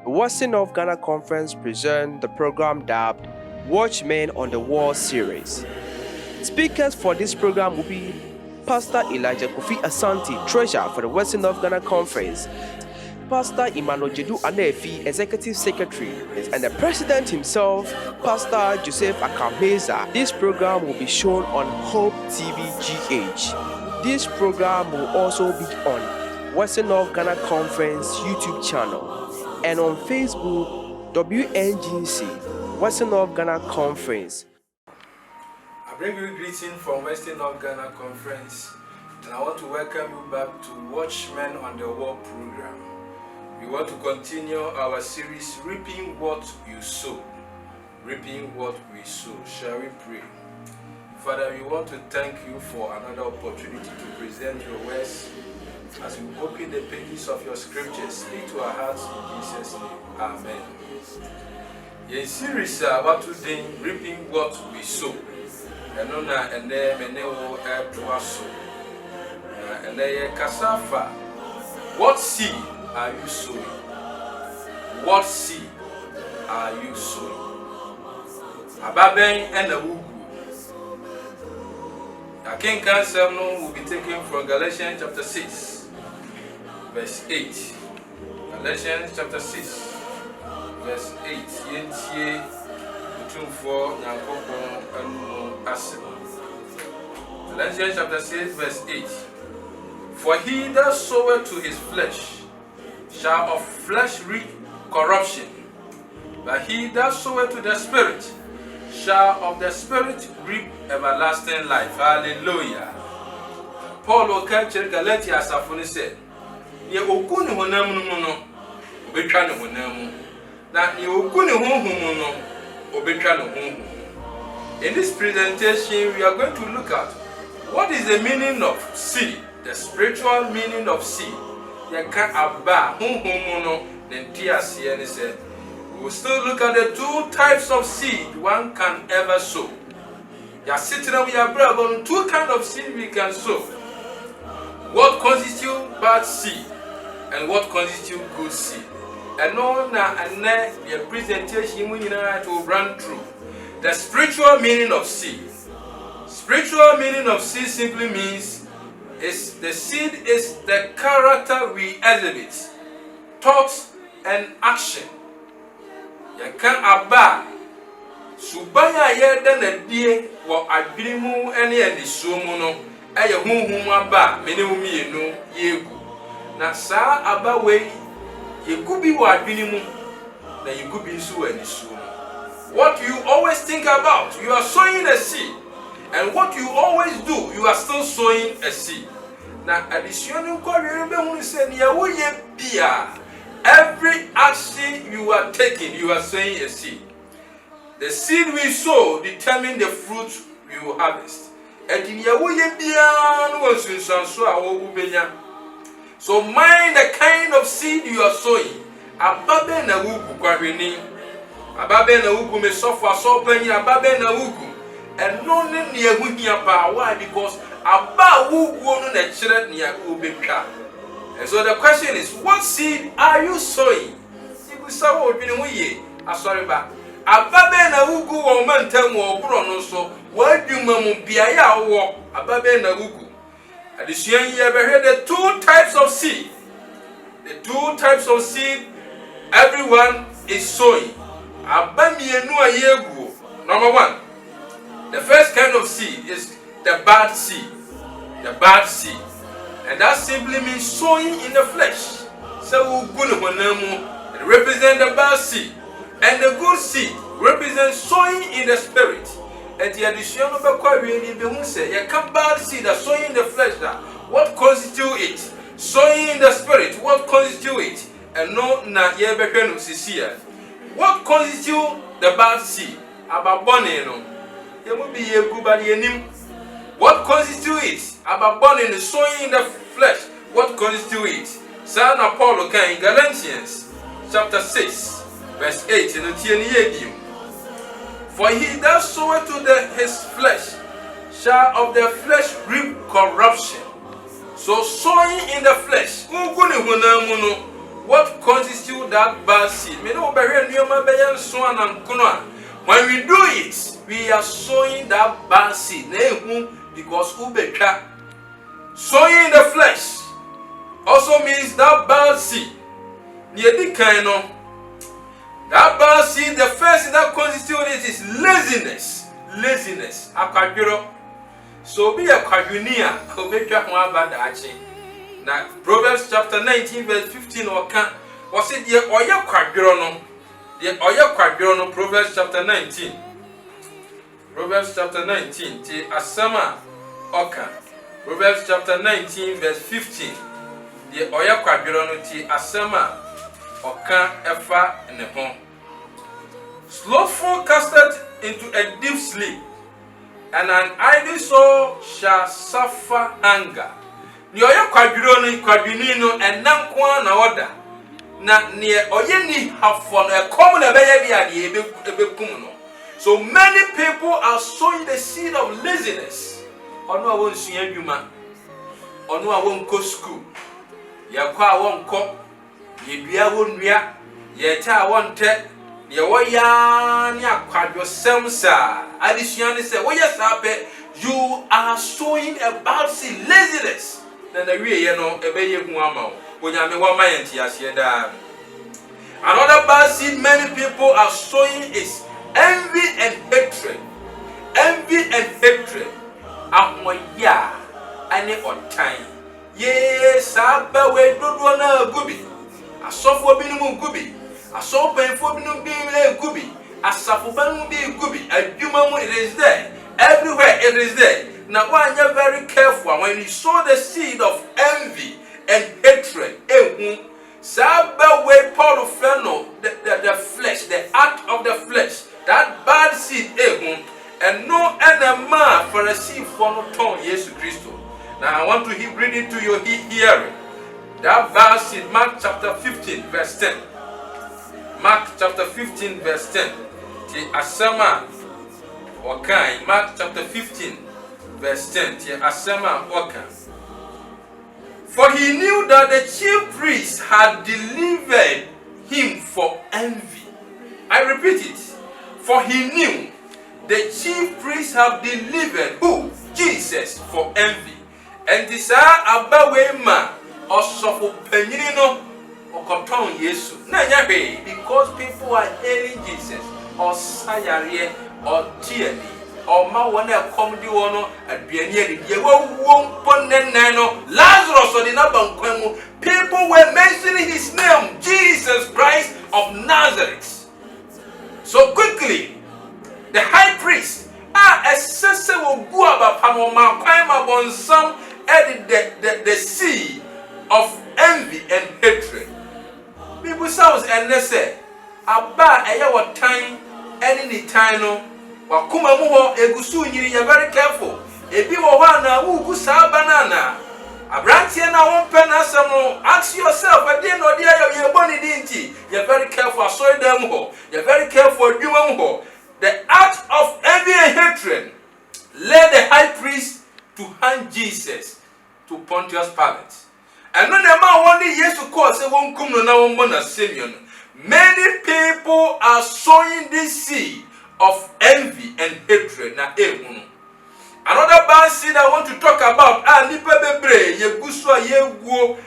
Western of Ghana Conference presents the program dubbed Watchmen on the Wall series. Speakers for this program will be Pastor Elijah Kofi Asante, Treasurer for the Western of Ghana Conference, Pastor Emmanuel Jedu Anefi, Executive Secretary, and the President himself, Pastor Joseph Akameza. This program will be shown on Hope TV GH. This program will also be on Western of Ghana Conference YouTube channel and on Facebook, WNGC, Western of Ghana Conference. I bring you greeting from Western of Ghana Conference, and I want to welcome you back to Watchmen on the Wall program. We want to continue our series, Reaping What You Sow. Reaping What We Sow. Shall we pray? Father, we want to thank you for another opportunity to present your words. As we open the pages of your scriptures, speak to our hearts in Jesus' name. Amen. In series about today, Reaping What We Sow. And then menewo so. And then kasafa. What seed are you sowing? What seed are you sowing? Ababen and the wugu. The King Council will be taken from Galatians chapter 6, verse 8. Galatians chapter 6, verse 8. Yentie utumfo nyankopon anu asem. Galatians chapter 6, verse 8. For he that soweth to his flesh shall of flesh reap corruption, but he that soweth to the Spirit shall of the Spirit reap everlasting life. Hallelujah. Paul okachir Galatia asafo said, "Ye oku ne honam no no, obetwa ne honam. Na ye oku ne honhom no, obetwa ne honhom." In this presentation, we are going to look at what is the meaning of seed, the spiritual meaning of seed. Ye can aba honhom no ntiase ne said. We will still look at the two types of seed one can ever sow. You are sitting and we are on two kinds of seed we can sow. What constitutes bad seed and what constitutes good seed. And now and then the presentation we will run through the spiritual meaning of seed. Spiritual meaning of seed simply means is the seed is the character we exhibit, thoughts and action. You can aba subanya yeda na die wo adwirimu ene enisumu no eye hunhum aba menemu mienu yegu na saa aba we yegu bi wo adwirimu na yegu bi nso wo enisumu. What you always think about, you are sowing a seed, and what you always do, you are still sowing a seed. Na addition ko be hunu se ne ya wo ye bia. Every action you are taking, you are sowing a seed. The seed we sow determines the fruit we will harvest. So mind the kind of seed you are sowing. Ababe na wugu kwahweni. Ababe na wugu me sofa so panyi ababe na wugu. And no ne ehu hia ba. Why? Because aba wugu no na kire ne ya obetwa. And so the question is, what seed are you sowing? You say what we ye. Sorry ba. Ababe na wugu wo mantam wo bro no so. Wa dwuma mu biaya wo ababe na wugu. Addition here be the two types of seed. The two types of seed everyone is sowing. Abamienu ayegu. Number 1. The first kind of seed is the bad seed. The bad seed. And that simply means sowing in the flesh. So it represents the bad seed. And the good seed represents sowing in the spirit. And the addition of the Quarian say, you can bad seed that sowing in the flesh. What constitutes it? Sowing in the spirit. What constitutes it? And no na yebekenu sisia. What constitutes the bad seed? About boneno. There will be a good body. What constitutes it? About burning, sowing in the flesh. What constitutes it? Son of Paul in Galatians chapter 6, verse 8. For he that soweth to his flesh shall of the flesh reap corruption. So sowing in the flesh. what constitutes that bad seed? When we do it, we are sowing that bad seed. Because sowing in the flesh also means that bad seed. That bad seed, the first thing that constitutes it is laziness. Laziness. So be a kwajunia. Now Proverbs chapter 19 verse 15 was it the oya kwajuno? The oya kwajuno, Proverbs chapter 19. Proverbs chapter 19 ti asama oka. Proverbs chapter 19 verse 15. The oya kwajuno ti asama oka efa ne ho. Slothful casted into a deep sleep, and an idle soul shall suffer hunger. Ni oya kwadwini no enam kwa na oda. Na ne oye ni hafo no ekom na beye bia de ebekum no. So many people are sowing the seed of laziness. Onu a won sua adwuma. Onu a won ko school. Ye kwa a won ko. Ye bia won nua. Ye ta won te. Ye wo ya ni akwadwo semsa. Adisua ni se wo ye sabe, you are sowing a bad seed, laziness. Then the way you know ebeye hu ama onyame wa mayenti ase da. Another bad seed many people are sowing is envy and hatred. Envy and hatred. Amoya ane otan. Ye saba we dodo na gubi. Asofo binumu gubi. Asopenfo binumu bi gubi. Asafo binumu bi gubi. Adwuma mu it is there. Everywhere it is there. Now, when you're very careful, when you sow the seed of envy and hatred, Sabbath way Paul Flano, the flesh, the act of the flesh, that bad seed, and no enema for a seed for no tongue, Jesus Christ. Now, I want to read it to your hearing. That bad seed, Mark chapter 15, verse 10. Mark chapter 15, verse 10. The Asama, okay, Mark chapter 15. Verse 10, Asema Oka. For he knew that the chief priests had delivered him for envy. I repeat it. For he knew the chief priests have delivered who? Jesus for envy. And this abawema osofo penyino okoton Yesu. Because people are hailing Jesus or sayare or tieni. Or ma wana komdi wono aduane ade ye won neno Lazarus or the nabankwemu. People were mentioning his name, Jesus Christ of Nazareth. So quickly the high priest assessor will go about Panoma Kaima Bonsam added the seed of envy and hatred. People sounds and they say Abba ayawa time any time Wakuma muho egusu nyiri, you're very careful. Ebi wo wana wugu sa banana. Abrantie na wompe na asemo. Ask yourself, ade no dia ye boni dinti. You're very careful asoy dem ho. You're very careful adwuma ho. The act of envy and hatred led the high priest to hand Jesus to Pontius Pilate. And when the man one day Jesus called say won kum no na won bona Simeon. Many people are sowing this seed of envy and hatred na Another bad seed I want to talk about nipa bebre yegusu ayeguo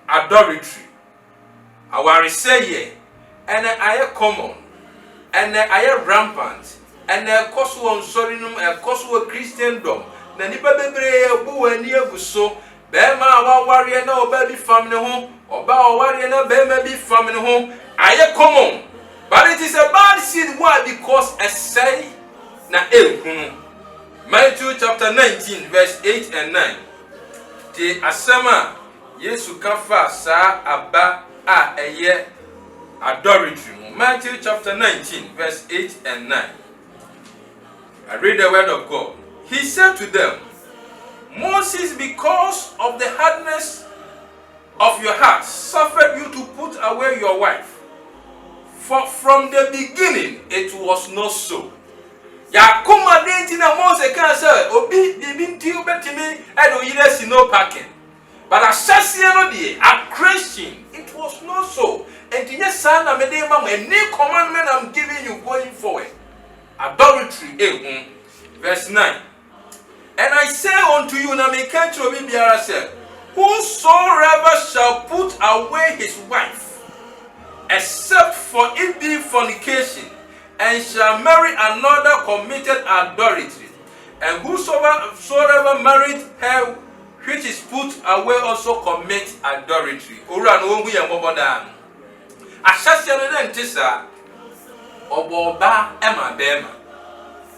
adultery. Our say and I common and I rampant and cause one sorinum cause Christendom na nipa bebre bu ani aguso bema wa warrior na obabi family home oba warrior na bema bi family home aye common, but it is a bad seed. Why? Because a say na Matthew chapter 19 verse 8 and 9 the asema Yesu kafa sa aba eye adultery. Matthew chapter 19 verse 8 and 9. I read the word of God. He said to them, Moses, because of the hardness of your heart, suffered you to put away your wife. For from the beginning it was not so. Yakuma denti na Moses can say, Obi bibinti ubetimi edo yire sino packing. But assassin at Christian, it was not so. And yes, son, I'm a new commandment I'm giving you going forward. Adultery, verse 9. And I say unto you, now may catch your Bibiara said, whosoever shall put away his wife, except for it be fornication, and shall marry another, committed adultery. And whosoever married her which is put away also commit adultery. Ora no hu ya moboda. Ahyase no na ntisa oboba ema bema.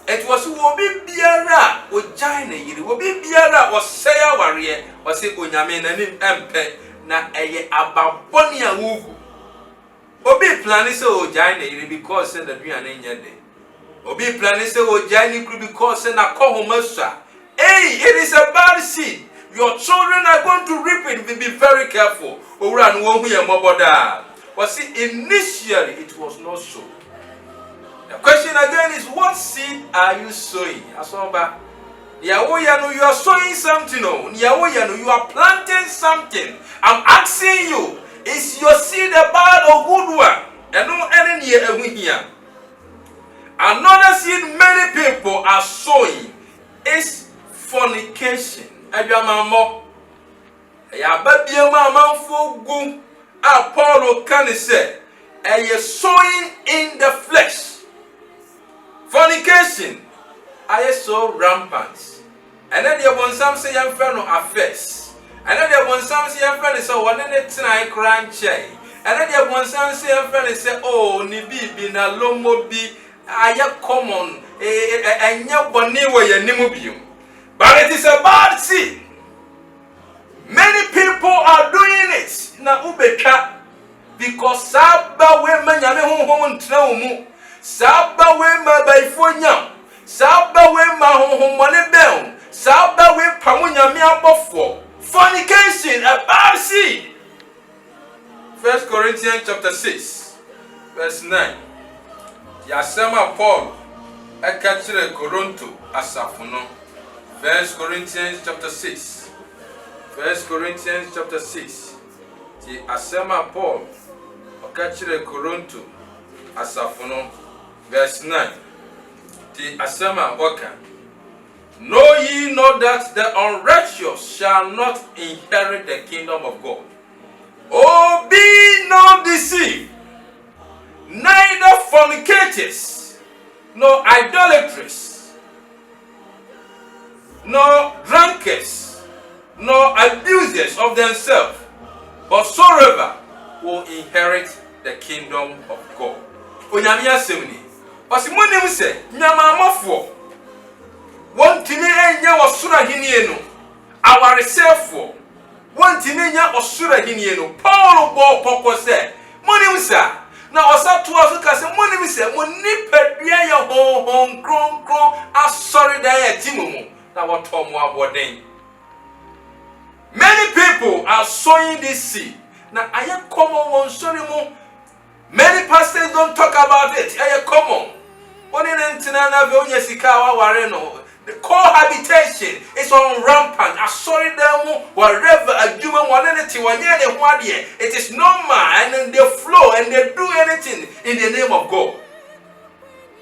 It was obi biara o jai na yiri, obi biara o seya ware, o se onyame na nim empe na eye ababoni awugu. Obi plan say o jai na yiri because say the duane nyede. Obi plan say o jai ni kru because say na kohomasa. Hey, it is a bad seed. Your children are going to reap it. Be very careful. But see, initially it was not so. The question again is, what seed are you sowing? Asomba, you are sowing something. You are planting something. I'm asking you, is your seed a bad or good one? And no any here. Another seed many people are sowing is fornication. Ayamamo ya babie ma manfo gu a Paul can say a sowing in the flesh. Fornication are so rampant. And then there was some say young friend affairs. And then there was some say young friend so one in it tonight crunch. And then there was some say young friend say, oh ni bibi na lomo bi aya common enya boni wo ye nimu bium. But it is a bad seed. Many people are doing it. Na ubeka because saba we manyame honhom ntra mu. Saba we ma baifonya. Saba we ma honhom mone bel. Saba we pamunyame abofo. Fornication, a bad seed. 1 Corinthians chapter 6 verse 9. Yasema Paul akachire Koronto asafuno. 1 Corinthians chapter 6. 1 Corinthians chapter 6. The Asema Paul Okachire Koronto Asafuno. Verse 9. The Asema Waka. Know ye not that the unrighteous shall not inherit the kingdom of God? Oh, be not deceived. Neither fornicators, nor idolaters, nor drunkards, nor abusers of themselves, but whatsoever will inherit the kingdom of God. Onyamia semni. Osimonim se nyama amafo. Wontimi enya osura hinie no. Awaresefo. Wontimi enya osura hinie no. Paul bo poko se. Monim sa. Na osatu azuka se monim se monipadua ye honhon kronkron asori da ye timumu. Na wotomo aboden. Many people are sowing this seed. Now, I am common one sorry mo. Many pastors don't talk about it. I am common. The cohabitation is on rampant. I sorry them wherever a human one anything it is normal, and then they flow and they do anything in the name of God.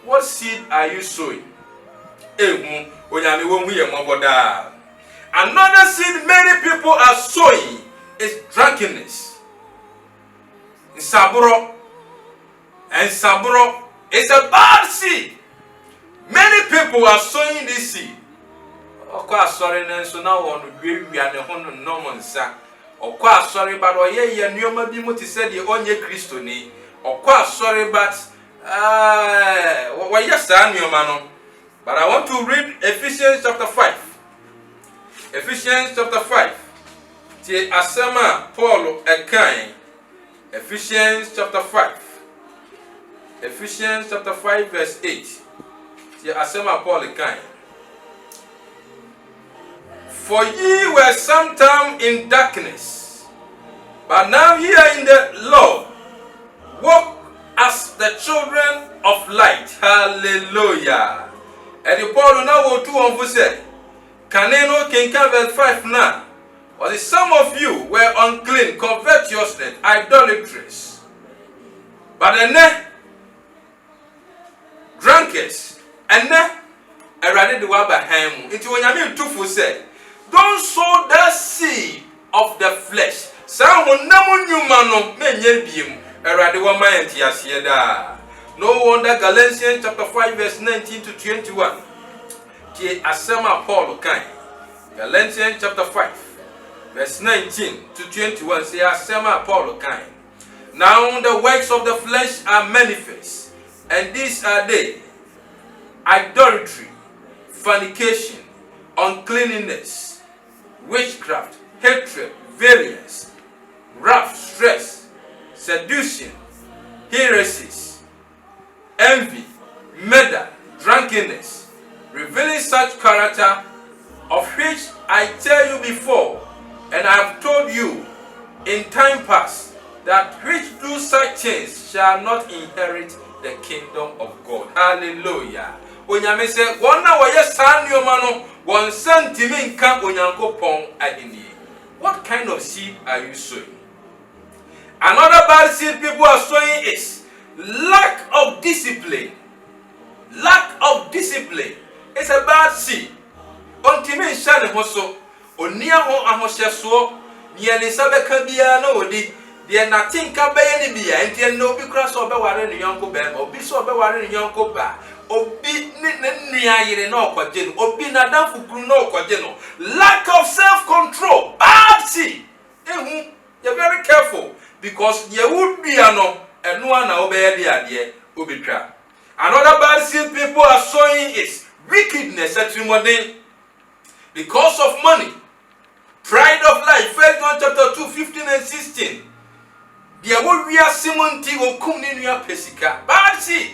What seed are you sowing? Another seed many people are sowing is drunkenness. Saburo is a bad seed. Many people are sowing this seed. Of course, sorry, so now on we are the one no one sa. Of course, sorry, but ye nyoma bi muti said the onye Christo ni. Of course, sorry, but why yes, nyoma no. But I want to read Ephesians chapter 5. Ephesians chapter 5. Ti asema Paul ekan. Ephesians chapter 5. Ephesians chapter 5 verse 8. Ti asema Paul ekan. For ye were sometime in darkness, but now ye are in the Lord. Walk as the children of light. Hallelujah. And the Paul now go to on say. Kaneno kinka verse 5 na. But some of you were unclean, covetousness, idolatries. But then, drunkards, and then, I read the word behind him. It's when I mean to say, don't sow that seed of the flesh. Some who never knew man, men yelbium, I read the one man tiasieda. No wonder Galatians chapter 5, verse 19 to 21. Ki asema Paul kind. Galatians chapter 5. Verse 19 to 21 say, Asema Paul kind. Now the works of the flesh are manifest, and these are they: idolatry, fornication, uncleanness, witchcraft, hatred, variance, wrath, stress, seduction, heresies, envy, murder, drunkenness, revealing such character, of which I tell you before, and I have told you in time past, that which do such things shall not inherit the kingdom of God. Hallelujah. Onyame se wona woye sanyo mano won santimi nka onyankopon ahini. What kind of seed are you sowing? Another bad seed people are sowing is lack of discipline. Lack of discipline is a bad seed. Ontimi nshane hoso onia ho ahosheso niye sabe ka bia na odi de na tinka be ye ni bia enti na obi kura so be ware ni yonko be obi so be ware ni yonko ba obi ni ayire na okwaje no obi na danfu kuru na okwaje no. Lack of self control, bad seed. You're very careful, because you would be ano eno na obeye de ade obetwa. Another bad seed people are sowing is wickedness at Timothy, because of money. Pride of life. 1 John chapter 2, 15 and 16. There will be a Simon T. will come in your Pesica. Bad seed.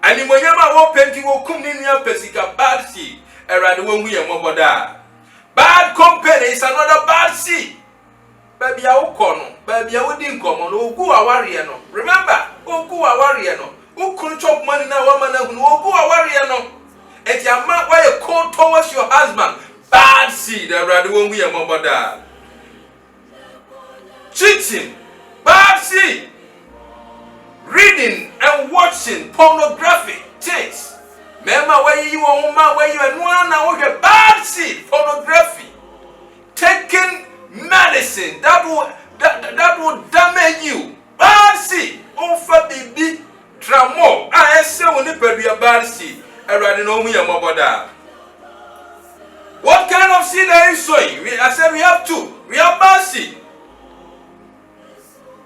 And in Moyama will penti will come in your Pesica. Bad seed. Around when we are Moboda. Bad company is another bad seed. Baby, I will call no. Baby, I didn't come on. Oh, go a warrior no. Remember, oh, go a warrior no. Who couldn't chop money now? Woman, oh, go a warrior no. And your man, why you call towards your husband? Bad seed, rather when we are Moboda. Cheating, bad seed. Reading and watching pornography things. Remember where you are, woman, where you are one hour, bad seed, pornography. Taking medicine that will damage you. Bad seed. Over baby, tramo. I say when you pay a bad seed, rather know we are Moboda. What kind of seed are you sowing? I said we have two. We have bad seed.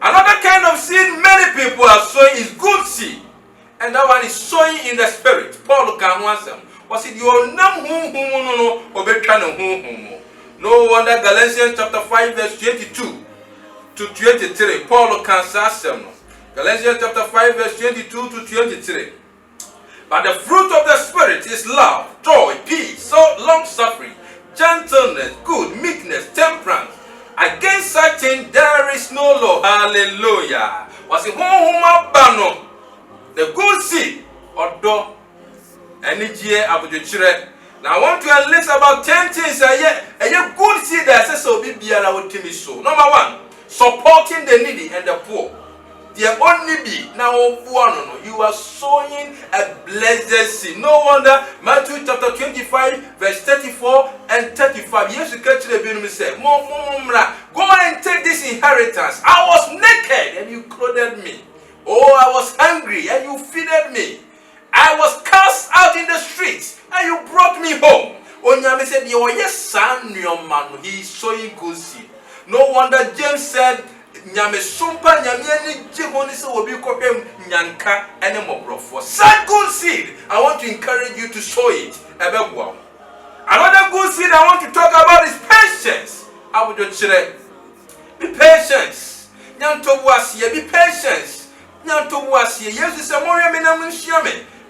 Another kind of seed many people are sowing is good seed. And that one is sowing in the spirit. Paul can answer. Was it your name no wonder Galatians chapter 5 verse 22 to 23. Paul can answer. Galatians chapter 5 verse 22 to 23. But the fruit of the Spirit is love, joy, peace, long-suffering, gentleness, good, meekness, temperance. Against such things there is no law. Hallelujah. Was it bano? The good seed or do energy of the children. Now I want to enlist about 10 things a good seed that says so be so. Number 1, supporting the needy and the poor. There only be now you are sowing a blessed seed. No wonder Matthew chapter 25 verse 34 and 35. Yes, you catch the Bible say, go and take this inheritance. I was naked and you clothed me. Oh, I was hungry and you feeded me. I was cast out in the streets and you brought me home. Onyame said, yes, son, your man, he is sowing good seed. No wonder James said, Nyame sumpa nyame ni jehoni se obi kopem nyanka ene mobrofo. Such good seed, I want to encourage you to sow it. Another good seed I want to talk about is patience. I would just say, be patient. Nyanto wasiye, be patient. Nyanto wasiye. Yesu se mo yeme na munhia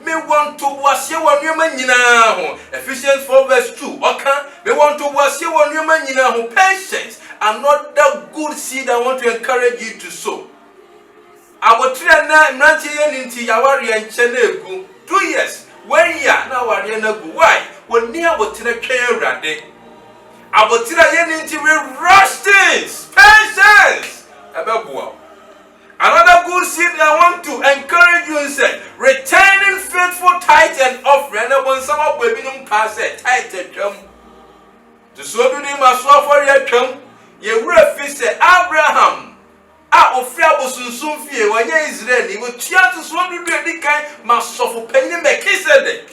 me want to wasiye wo nneema nyina ho. Ephesians 4 verse 2. Okay, me want to wasiye wo nneema nyina ho. Patience. Another good seed I want to encourage you to sow. I will train now into Yawari and Chenegu. 2 years. 1 year now. Why? When near what rade. Abotira yeninti we rush things. Patience. Ebebua. Another good seed I want to encourage you and say, returning faithful tithe and offering. And when some of you pass it, tithe and come. To so do them as well for your come. You will say Abraham. Ofia bosunsun fie wanye Israel ni wo tia to so do the kind masofo panyin Melchizedek.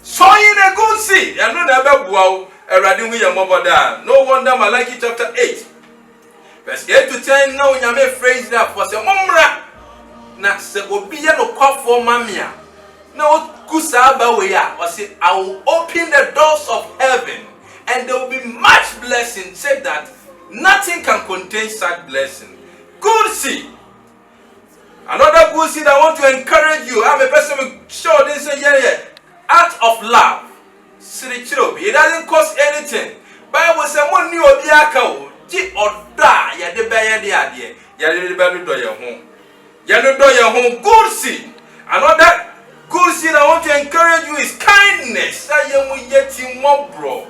So in a good seed, and no never wow, a radin with your mobile. No wonder Malachi chapter 8. Verse 8 to 10, now you may phrase that for some mumra. Na se obiya no kwa for mamia. No kusaba we are, or say, I will open the doors of heaven, and there will be much blessing. Said that nothing can contain such blessing. Good seed. Another good seed I want to encourage you. I'm a person who show this yeah. Act of love. It doesn't cost anything. Bible says one new obiaka ji oda ya de ba ya de ade. Ya de ba do your home. Ya do your home. Good seed. Another good seed I want to encourage you is kindness. That you will get in more bro.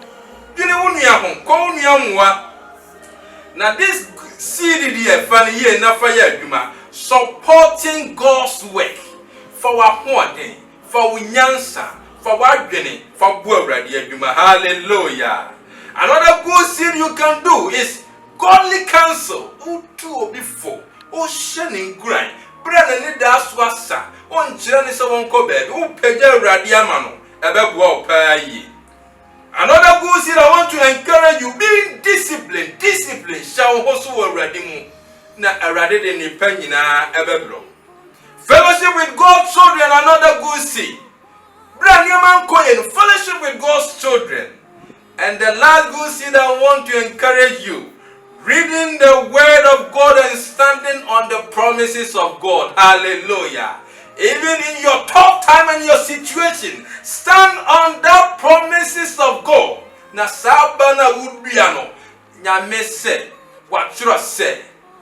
You know when you are home. Call me on. Now this seed here funny here na fire adwuma supporting God's work for our hoarding, for nyansa, for wadwene, for buawrade adwuma. Hallelujah. Another good seed you can do is godly counsel. Utu before o shenin grind brand ni da so asa on kire ni se won ko baabi o pagya awrade ama no ebeboa o pa yi. Another good seed I want to encourage you, being disciplined. Discipline shall also already move. Na already the penina ebebro. Fellowship with God's children, another good seed. Brand new man coin, fellowship with God's children. And the last good seed I want to encourage you, reading the word of God and standing on the promises of God. Hallelujah. Even in your tough time and your situation, stand on the promises of God. Na sabana udbiano. Nyame said, what you say,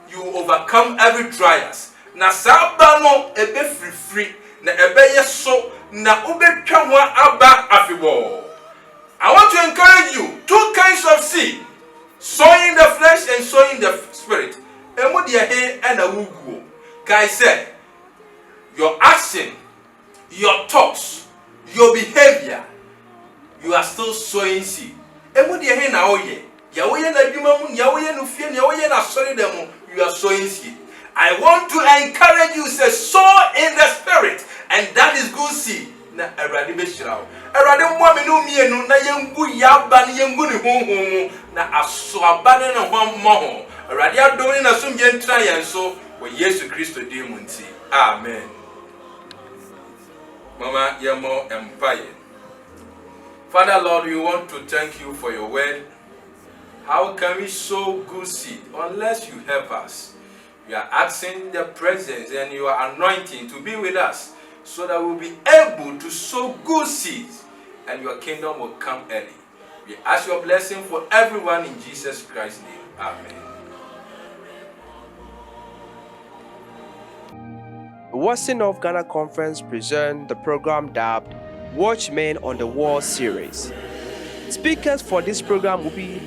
you overcome every trials. Na sabano ebe free. Na ebe yeso na ube kamwa aba afiwo. I want to encourage you, two kinds of seed. Sowing the flesh and sowing the spirit. Emu dia he and a wugu. Guy said, your action, your thoughts, your behavior, you are still sowing seed. Emu dia he na oye. Ya oye na dwuma mu, ya oye no fie, ya oye na sori dem, you are sowing seed. I want to encourage you, say, sow in the spirit, and that is good seed. Na erade be shirawo. Erade mo me no mienu na yengu yaba na yengu ni honhom na aso abane na hwammo ho. Erade adoni na sumje ntra yen so wo Yesu Kristo dim nti. Amen. Mama Yamo Empire. Father Lord, we want to thank you for your word. How can we sow good seed unless you help us? We are asking the presence and your anointing to be with us so that we'll be able to sow good seeds and your kingdom will come early. We ask your blessing for everyone in Jesus Christ's name. Amen. Western of Ghana Conference present the program dubbed Watchmen on the Wall series. Speakers for this program will be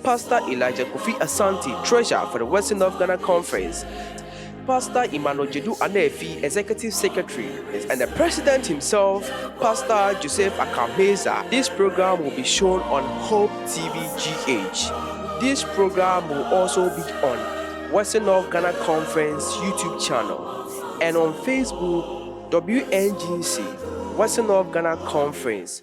Pastor Elijah Kofi Asante, Treasurer for the Western of Ghana Conference, Pastor Emmanuel Jedu Anefi, Executive Secretary, and the President himself, Pastor Joseph Akameza. This program will be shown on Hope TV GH. This program will also be on Western of Ghana Conference YouTube channel and on Facebook WNGC Western of Ghana Conference